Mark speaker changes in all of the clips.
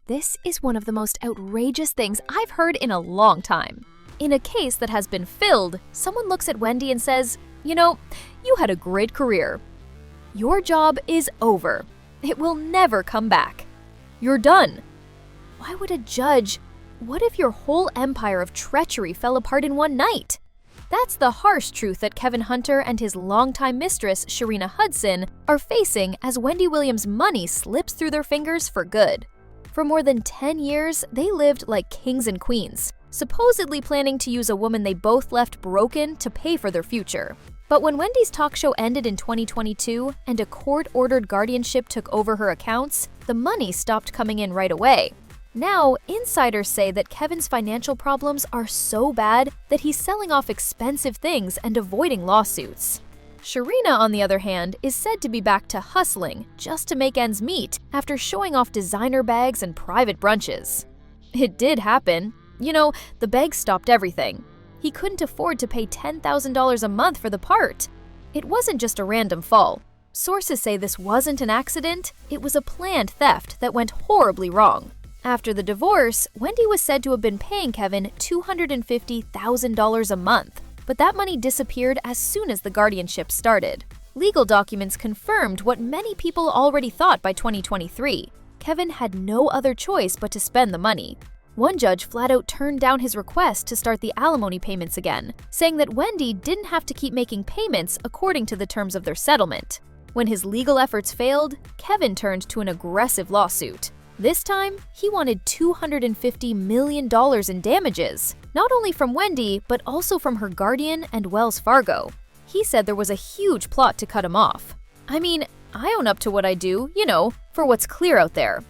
Speaker 1: This is one of the most outrageous things I've heard in a long time. In a case that has been filled, someone looks at Wendy and says, you had a great career. Your job is over. It will never come back. You're done. Why would a judge? What if your whole empire of treachery fell apart in one night? That's the harsh truth that Kevin Hunter and his longtime mistress, Sharina Hudson, are facing as Wendy Williams' money slips through their fingers for good. For more than 10 years, they lived like kings and queens, supposedly planning to use a woman they both left broken to pay for their future. But when Wendy's talk show ended in 2022 and a court-ordered guardianship took over her accounts, the money stopped coming in right away. Now, insiders say that Kevin's financial problems are so bad that he's selling off expensive things and avoiding lawsuits. Shireena, on the other hand, is said to be back to hustling just to make ends meet after showing off designer bags and private brunches. It did happen. The bags stopped everything. He couldn't afford to pay $10,000 a month for the part. It wasn't just a random fall. Sources say this wasn't an accident, it was a planned theft that went horribly wrong. After the divorce, Wendy was said to have been paying Kevin $250,000 a month, but that money disappeared as soon as the guardianship started. Legal documents confirmed what many people already thought by 2023. Kevin had no other choice but to spend the money. One judge flat out turned down his request to start the alimony payments again, saying that Wendy didn't have to keep making payments according to the terms of their settlement. When his legal efforts failed, Kevin turned to an aggressive lawsuit. This time, he wanted $250 million in damages, not only from Wendy, but also from her guardian and Wells Fargo. He said there was a huge plot to cut him off. I own up to what I do, for what's clear out there.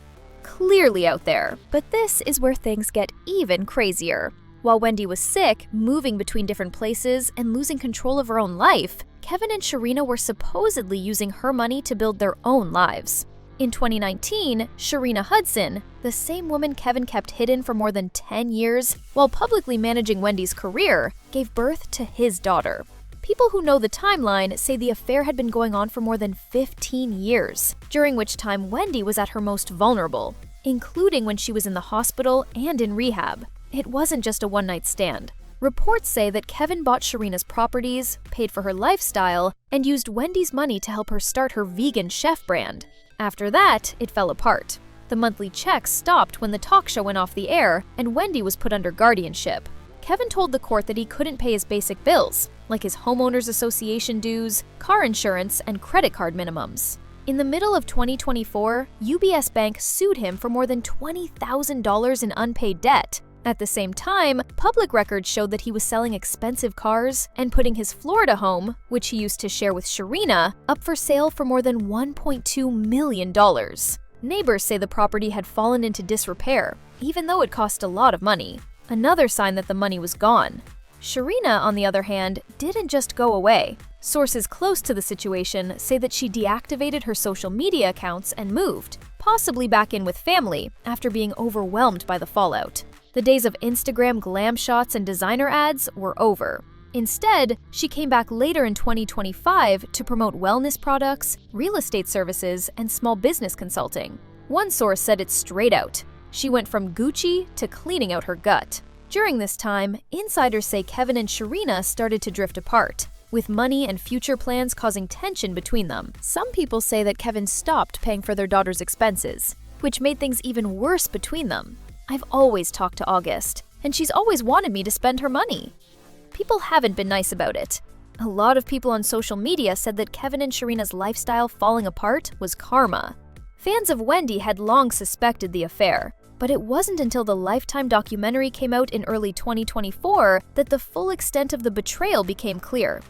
Speaker 1: Clearly out there, but this is where things get even crazier. While Wendy was sick, moving between different places, and losing control of her own life, Kevin and Shireena were supposedly using her money to build their own lives. In 2019, Sharina Hudson, the same woman Kevin kept hidden for more than 10 years while publicly managing Wendy's career, gave birth to his daughter. People who know the timeline say the affair had been going on for more than 15 years, during which time Wendy was at her most vulnerable, including when she was in the hospital and in rehab. It wasn't just a one-night stand. Reports say that Kevin bought Sharina's properties, paid for her lifestyle, and used Wendy's money to help her start her vegan chef brand. After that, it fell apart. The monthly checks stopped when the talk show went off the air and Wendy was put under guardianship. Kevin told the court that he couldn't pay his basic bills, like his homeowners association dues, car insurance, and credit card minimums. In the middle of 2024, UBS Bank sued him for more than $20,000 in unpaid debt. At the same time, public records showed that he was selling expensive cars and putting his Florida home, which he used to share with Shireena, up for sale for more than $1.2 million. Neighbors say the property had fallen into disrepair, even though it cost a lot of money. Another sign that the money was gone. Shireena, on the other hand, didn't just go away. Sources close to the situation say that she deactivated her social media accounts and moved, possibly back in with family, after being overwhelmed by the fallout. The days of Instagram glam shots and designer ads were over. Instead, she came back later in 2025 to promote wellness products, real estate services, and small business consulting. One source said it straight out. She went from Gucci to cleaning out her gut. During this time, insiders say Kevin and Shireena started to drift apart, with money and future plans causing tension between them. Some people say that Kevin stopped paying for their daughter's expenses, which made things even worse between them. I've always talked to August, and she's always wanted me to spend her money. People haven't been nice about it. A lot of people on social media said that Kevin and Sharina's lifestyle falling apart was karma. Fans of Wendy had long suspected the affair, but it wasn't until the Lifetime documentary came out in early 2024 that the full extent of the betrayal became clear.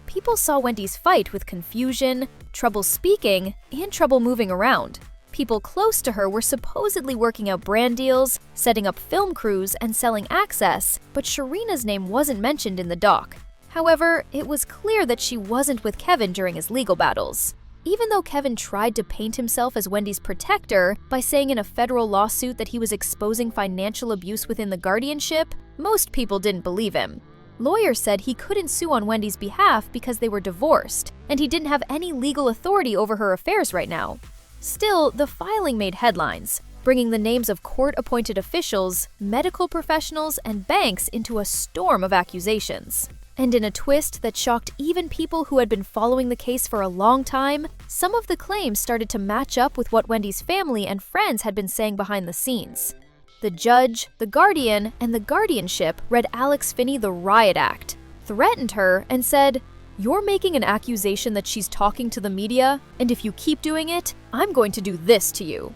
Speaker 1: People saw Wendy's fight with confusion, trouble speaking, and trouble moving around. People close to her were supposedly working out brand deals, setting up film crews, and selling access, but Sharina's name wasn't mentioned in the doc. However, it was clear that she wasn't with Kevin during his legal battles. Even though Kevin tried to paint himself as Wendy's protector by saying in a federal lawsuit that he was exposing financial abuse within the guardianship, most people didn't believe him. Lawyers said he couldn't sue on Wendy's behalf because they were divorced, and he didn't have any legal authority over her affairs right now. Still, the filing made headlines. bringing the names of court-appointed officials, medical professionals, and banks into a storm of accusations. And in a twist that shocked even people who had been following the case for a long time, some of the claims started to match up with what Wendy's family and friends had been saying behind the scenes. The judge, the guardian, and the guardianship read Alex Finney the riot act, threatened her, and said, "You're making an accusation that she's talking to the media, and if you keep doing it, I'm going to do this to you.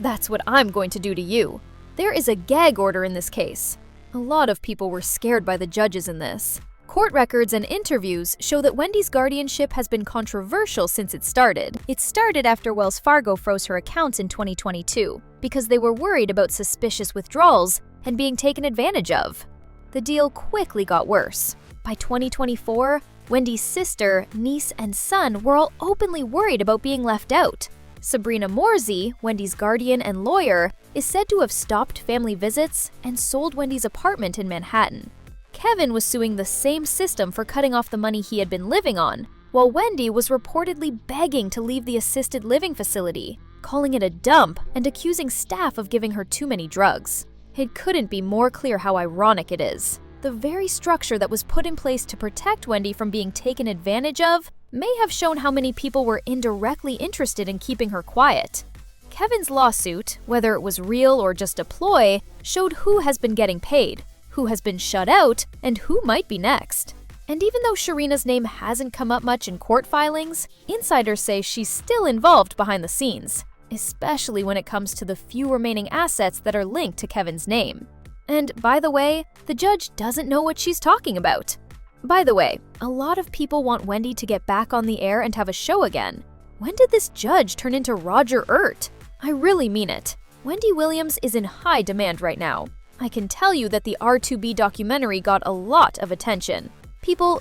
Speaker 1: That's what I'm going to do to you." There is a gag order in this case. A lot of people were scared by the judges in this. Court records and interviews show that Wendy's guardianship has been controversial since it started. It started after Wells Fargo froze her accounts in 2022 because they were worried about suspicious withdrawals and being taken advantage of. The deal quickly got worse. By 2024, Wendy's sister, niece, and son were all openly worried about being left out. Sabrina Morsey, Wendy's guardian and lawyer, is said to have stopped family visits and sold Wendy's apartment in Manhattan. Kevin was suing the same system for cutting off the money he had been living on, while Wendy was reportedly begging to leave the assisted living facility, calling it a dump and accusing staff of giving her too many drugs. It couldn't be more clear how ironic it is. The very structure that was put in place to protect Wendy from being taken advantage of may have shown how many people were indirectly interested in keeping her quiet. Kevin's lawsuit, whether it was real or just a ploy, showed who has been getting paid, who has been shut out, and who might be next. And even though Shireena's name hasn't come up much in court filings, insiders say she's still involved behind the scenes, especially when it comes to the few remaining assets that are linked to Kevin's name. And by the way, the judge doesn't know what she's talking about. By the way, a lot of people want Wendy to get back on the air and have a show again. When did this judge turn into Roger Ert? I really mean it. Wendy Williams is in high demand right now. I can tell you that the R2B documentary got a lot of attention.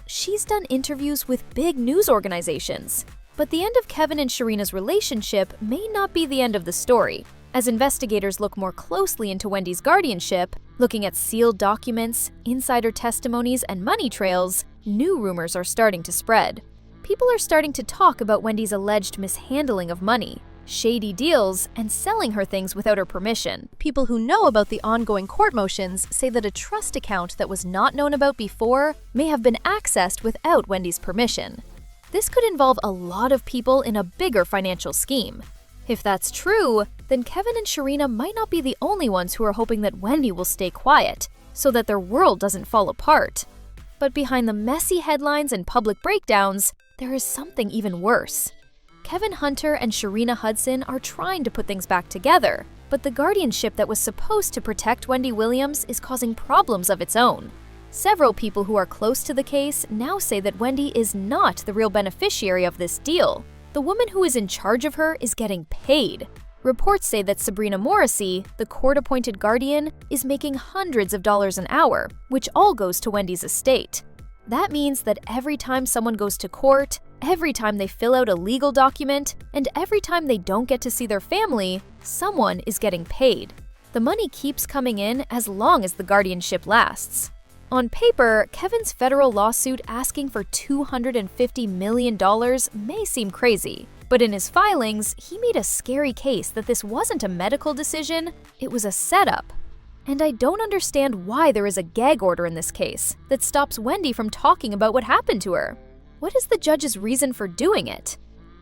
Speaker 1: She's done interviews with big news organizations. But the end of Kevin and Shireena's relationship may not be the end of the story. As investigators look more closely into Wendy's guardianship, looking at sealed documents, insider testimonies, and money trails, new rumors are starting to spread. People are starting to talk about Wendy's alleged mishandling of money, shady deals, and selling her things without her permission. People who know about the ongoing court motions say that a trust account that was not known about before may have been accessed without Wendy's permission. This could involve a lot of people in a bigger financial scheme. If that's true, then Kevin and Shireena might not be the only ones who are hoping that Wendy will stay quiet, so that their world doesn't fall apart. But behind the messy headlines and public breakdowns, there is something even worse. Kevin Hunter and Sharina Hudson are trying to put things back together, but the guardianship that was supposed to protect Wendy Williams is causing problems of its own. Several people who are close to the case now say that Wendy is not the real beneficiary of this deal. The woman who is in charge of her is getting paid. Reports say that Sabrina Morrissey, the court-appointed guardian, is making hundreds of dollars an hour, which all goes to Wendy's estate. That means that every time someone goes to court, every time they fill out a legal document, and every time they don't get to see their family, someone is getting paid. The money keeps coming in as long as the guardianship lasts. On paper, Kevin's federal lawsuit asking for $250 million may seem crazy, but in his filings, he made a scary case that this wasn't a medical decision, it was a setup. And I don't understand why there is a gag order in this case that stops Wendy from talking about what happened to her. What is the judge's reason for doing it?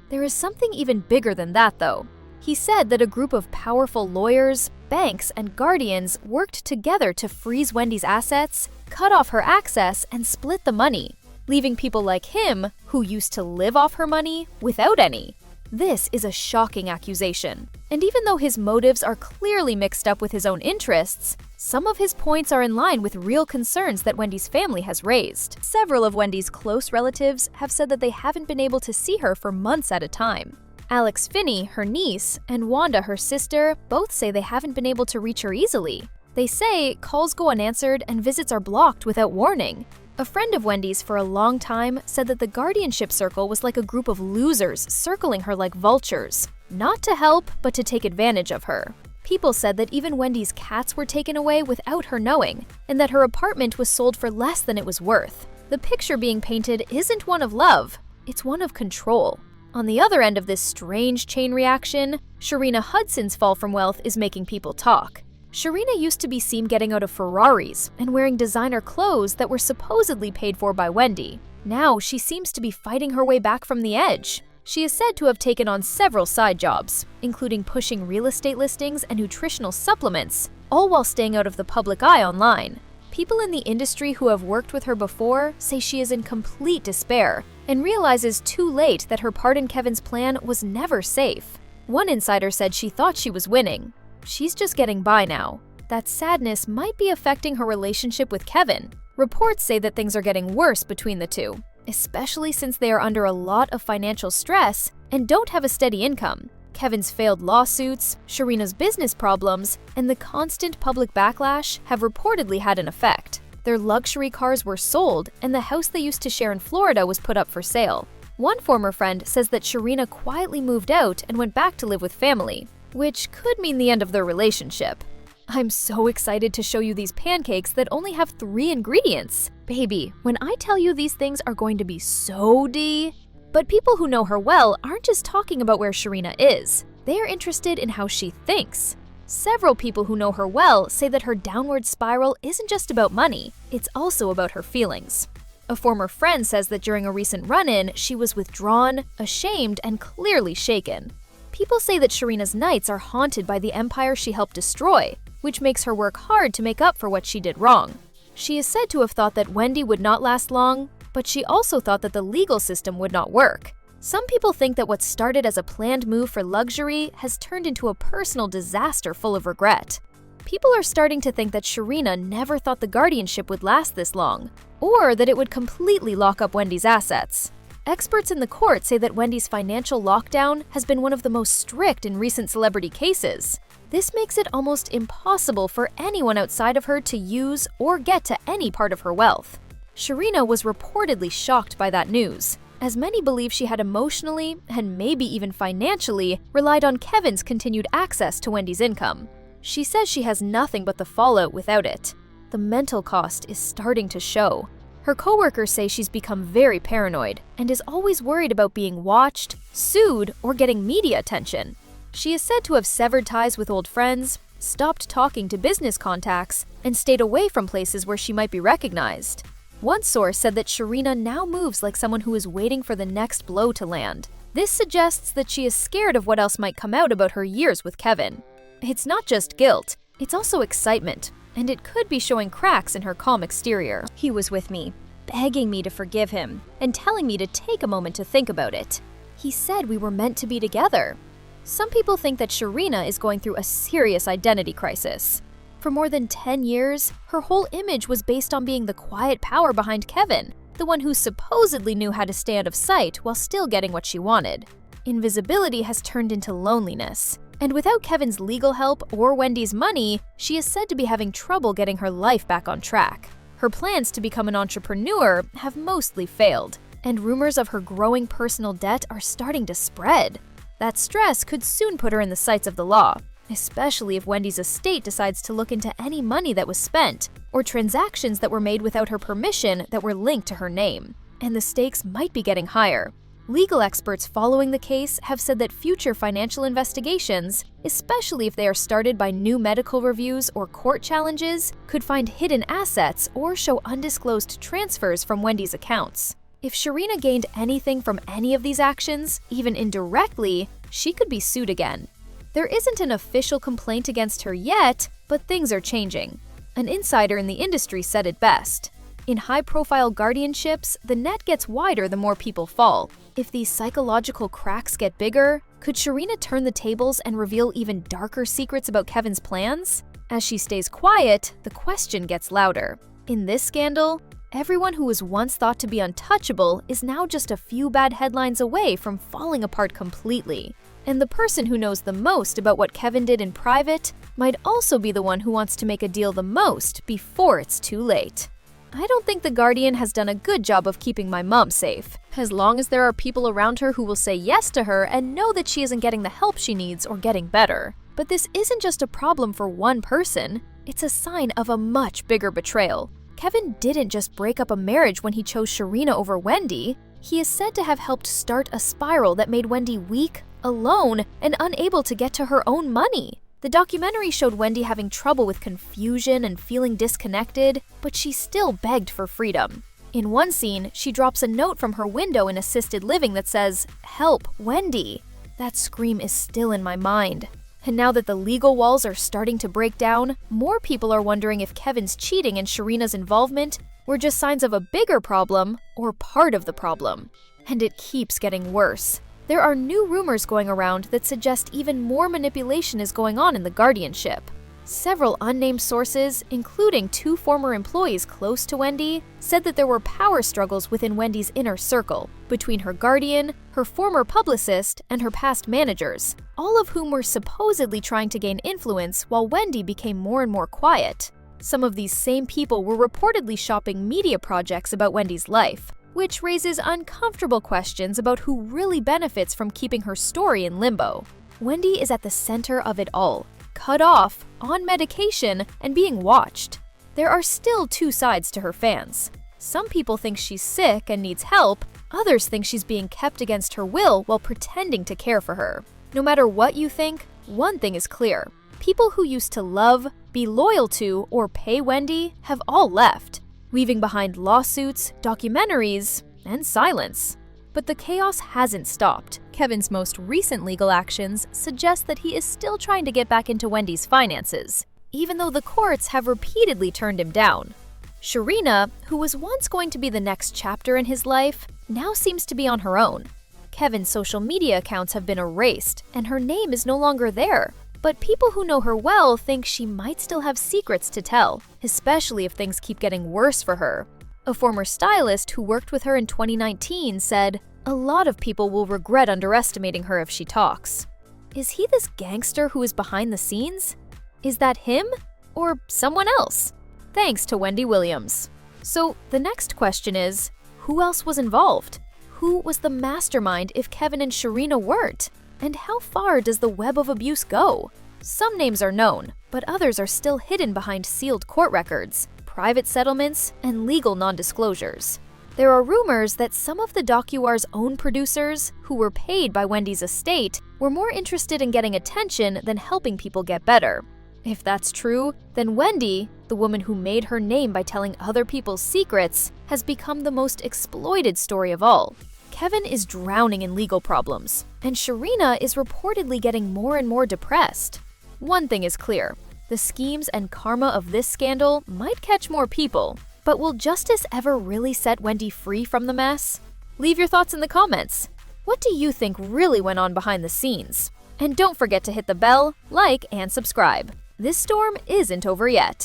Speaker 1: There is something even bigger than that, though. He said that a group of powerful lawyers, banks, and guardians worked together to freeze Wendy's assets, cut off her access, and split the money, leaving people like him, who used to live off her money, without any. This is a shocking accusation, and even though his motives are clearly mixed up with his own interests, some of his points are in line with real concerns that Wendy's family has raised. Several of Wendy's close relatives have said that they haven't been able to see her for months at a time. Alex Finney, her niece, and Wanda, her sister, both say they haven't been able to reach her easily. They say calls go unanswered and visits are blocked without warning. A friend of Wendy's for a long time said that the guardianship circle was like a group of losers circling her like vultures, not to help, but to take advantage of her. People said that even Wendy's cats were taken away without her knowing, and that her apartment was sold for less than it was worth. The picture being painted isn't one of love, it's one of control. On the other end of this strange chain reaction, Sharina Hudson's fall from wealth is making people talk. Shireena used to be seen getting out of Ferraris and wearing designer clothes that were supposedly paid for by Wendy. Now she seems to be fighting her way back from the edge. She is said to have taken on several side jobs, including pushing real estate listings and nutritional supplements, all while staying out of the public eye online. People in the industry who have worked with her before say she is in complete despair and realizes too late that her part in Kevin's plan was never safe. One insider said she thought she was winning. She's just getting by now. That sadness might be affecting her relationship with Kevin. Reports say that things are getting worse between the two, especially since they are under a lot of financial stress and don't have a steady income. Kevin's failed lawsuits, Sharina's business problems, and the constant public backlash have reportedly had an effect. Their luxury cars were sold, and the house they used to share in Florida was put up for sale. One former friend says that Shireena quietly moved out and went back to live with family, which could mean the end of their relationship. I'm so excited to show you these pancakes that only have 3 ingredients. Baby, when I tell you these things are going to be so D. But people who know her well aren't just talking about where Shireena is. They are interested in how she thinks. Several people who know her well say that her downward spiral isn't just about money, it's also about her feelings. A former friend says that during a recent run-in, she was withdrawn, ashamed, and clearly shaken. People say that Shireena's nights are haunted by the empire she helped destroy, which makes her work hard to make up for what she did wrong. She is said to have thought that Wendy would not last long, but she also thought that the legal system would not work. Some people think that what started as a planned move for luxury has turned into a personal disaster full of regret. People are starting to think that Shireena never thought the guardianship would last this long, or that it would completely lock up Wendy's assets. Experts in the court say that Wendy's financial lockdown has been one of the most strict in recent celebrity cases. This makes it almost impossible for anyone outside of her to use or get to any part of her wealth. Shireena was reportedly shocked by that news, as many believe she had emotionally, and maybe even financially, relied on Kevin's continued access to Wendy's income. She says she has nothing but the fallout without it. The mental cost is starting to show. Her coworkers say she's become very paranoid and is always worried about being watched, sued, or getting media attention. She is said to have severed ties with old friends, stopped talking to business contacts, and stayed away from places where she might be recognized. One source said that Shireena now moves like someone who is waiting for the next blow to land. This suggests that she is scared of what else might come out about her years with Kevin. It's not just guilt, it's also excitement, and it could be showing cracks in her calm exterior.
Speaker 2: He was with me, begging me to forgive him, and telling me to take a moment to think about it.
Speaker 1: He said we were meant to be together. Some people think that Shireena is going through a serious identity crisis. For more than 10 years, her whole image was based on being the quiet power behind Kevin, the one who supposedly knew how to stay out of sight while still getting what she wanted. Invisibility has turned into loneliness, and without Kevin's legal help or Wendy's money, she is said to be having trouble getting her life back on track. Her plans to become an entrepreneur have mostly failed, and rumors of her growing personal debt are starting to spread. That stress could soon put her in the sights of the law, especially if Wendy's estate decides to look into any money that was spent or transactions that were made without her permission that were linked to her name. And the stakes might be getting higher. Legal experts following the case have said that future financial investigations, especially if they are started by new medical reviews or court challenges, could find hidden assets or show undisclosed transfers from Wendy's accounts. If Shireena gained anything from any of these actions, even indirectly, she could be sued again. There isn't an official complaint against her yet, but things are changing. An insider in the industry said it best. In high-profile guardianships, the net gets wider the more people fall. If these psychological cracks get bigger, could Shireena turn the tables and reveal even darker secrets about Kevin's plans? As she stays quiet, the question gets louder. In this scandal, everyone who was once thought to be untouchable is now just a few bad headlines away from falling apart completely. And the person who knows the most about what Kevin did in private might also be the one who wants to make a deal the most before it's too late. I don't think the Guardian has done a good job of keeping my mom safe, as long as there are people around her who will say yes to her and know that she isn't getting the help she needs or getting better. But this isn't just a problem for one person, it's a sign of a much bigger betrayal. Kevin didn't just break up a marriage when he chose Shireena over Wendy. He is said to have helped start a spiral that made Wendy weak, alone, and unable to get to her own money. The documentary showed Wendy having trouble with confusion and feeling disconnected, but she still begged for freedom. In one scene, she drops a note from her window in assisted living that says, "Help, Wendy." That scream is still in my mind. And now that the legal walls are starting to break down, more people are wondering if Kevin's cheating and Sharina's involvement were just signs of a bigger problem or part of the problem. And it keeps getting worse. There are new rumors going around that suggest even more manipulation is going on in the guardianship. Several unnamed sources, including 2 former employees close to Wendy, said that there were power struggles within Wendy's inner circle, between her guardian, her former publicist, and her past managers, all of whom were supposedly trying to gain influence while Wendy became more and more quiet. Some of these same people were reportedly shopping media projects about Wendy's life, which raises uncomfortable questions about who really benefits from keeping her story in limbo. Wendy is at the center of it all, cut off, on medication, and being watched. There are still 2 sides to her fans. Some people think she's sick and needs help, others think she's being kept against her will while pretending to care for her. No matter what you think, one thing is clear. People who used to love, be loyal to, or pay Wendy have all left, leaving behind lawsuits, documentaries, and silence. But the chaos hasn't stopped. Kevin's most recent legal actions suggest that he is still trying to get back into Wendy's finances, even though the courts have repeatedly turned him down. Shireena, who was once going to be the next chapter in his life, now seems to be on her own. Kevin's social media accounts have been erased, and her name is no longer there. But people who know her well think she might still have secrets to tell, especially if things keep getting worse for her. A former stylist who worked with her in 2019 said, "A lot of people will regret underestimating her if she talks." Is he this gangster who is behind the scenes? Is that him? Or someone else? Thanks to Wendy Williams. So the next question is, who else was involved? Who was the mastermind if Kevin and Shireena weren't? And how far does the web of abuse go? Some names are known, but others are still hidden behind sealed court records, private settlements, and legal non-disclosures. There are rumors that some of the docuwar's own producers, who were paid by Wendy's estate, were more interested in getting attention than helping people get better. If that's true, then Wendy, the woman who made her name by telling other people's secrets, has become the most exploited story of all. Kevin is drowning in legal problems, and Shireena is reportedly getting more and more depressed. One thing is clear. The schemes and karma of this scandal might catch more people, but will justice ever really set Wendy free from the mess? Leave your thoughts in the comments. What do you think really went on behind the scenes? And don't forget to hit the bell, like, and subscribe. This storm isn't over yet.